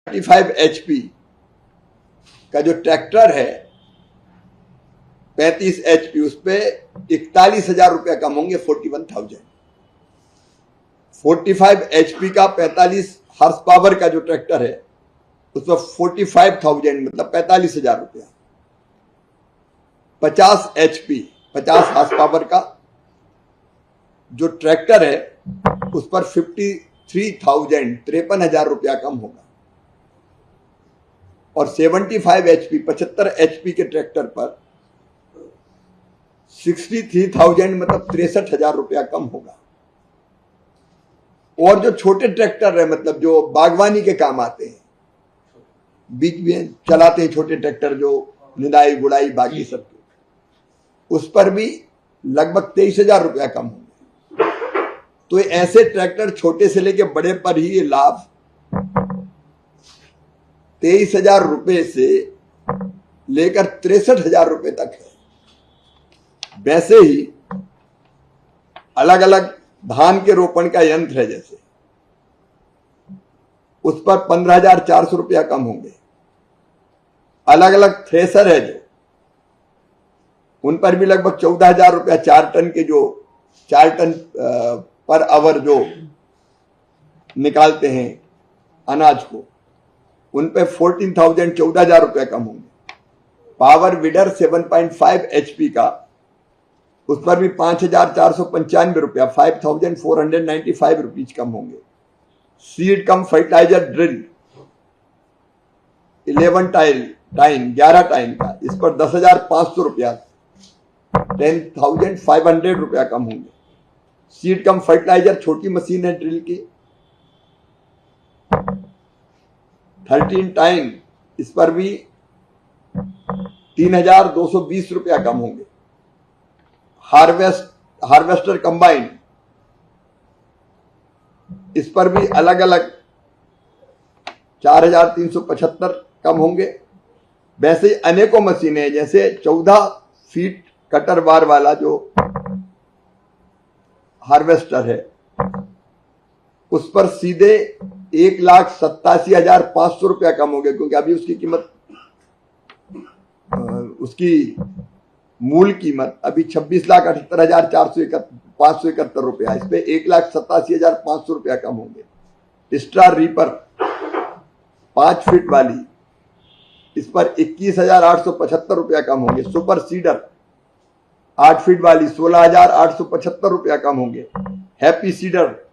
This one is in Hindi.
35 HP का जो ट्रैक्टर है 35 HP, उस पे 41,000 रुपया कम होंगे, 41,000। 45 HP का 45 हॉर्स पावर का जो ट्रैक्टर है उस पर 45,000 मतलब 45,000 रुपया। 50 HP 50 हॉर्स पावर का जो ट्रैक्टर है उस पर 53,000 53,000 रुपया कम होगा। और 75 HP 75 HP के ट्रैक्टर पर 63,000 मतलब 63,000 रुपया कम होगा। और जो छोटे ट्रैक्टर है मतलब जो बागवानी के काम आते हैं, बीच में चलाते हैं छोटे ट्रैक्टर जो निदाई गुड़ाई बाकी सब, उस पर भी लगभग 23,000 रुपया कम होंगे। तो ऐसे ट्रैक्टर छोटे से लेके बड़े पर ही ये लाभ 23,000 रुपये से लेकर 63,000 रुपये तक है। वैसे ही अलग अलग धान के रोपण का यंत्र है जैसे, उस पर 15,400 रुपया कम होंगे। अलग अलग थ्रेसर है जो, उन पर भी लगभग 14,000 रुपया 4 टन के, जो 4 टन पर आवर जो निकालते हैं अनाज को, उन पे 14,000 14,000 रुपया कम होंगे। पावर वीडर 7.5 HP का, उस पर भी 5,495 रुपया 5,495 रुपीज कम होंगे। सीड कम फर्टिलाइजर ड्रिल 11 टाइन का, इस पर 10,500 रुपया 10,500 रुपया कम होंगे। सीड कम फर्टिलाइजर छोटी मशीन है ड्रिल की 13 टाइन, इस पर भी 3,220 रुपया कम होंगे। हार्वेस्टर कंबाइन, इस पर भी अलग अलग 4,375 कम होंगे। वैसे अनेकों मशीनें हैं, जैसे 14 फीट कटर बार वाला जो हार्वेस्टर है, उस पर सीधे 1,87,500 रुपया कम हो गया, क्योंकि अभी उसकी कीमत, उसकी मूल कीमत अभी 26,78,571 रुपया, इस पे 1,87,500 रुपया कम होंगे। स्टार रीपर 5 फीट वाली, इस पर 21,875 रुपया कम होंगे। सुपर सीडर 8 फीट वाली 16,875 रुपया कम होंगे। Happy seeder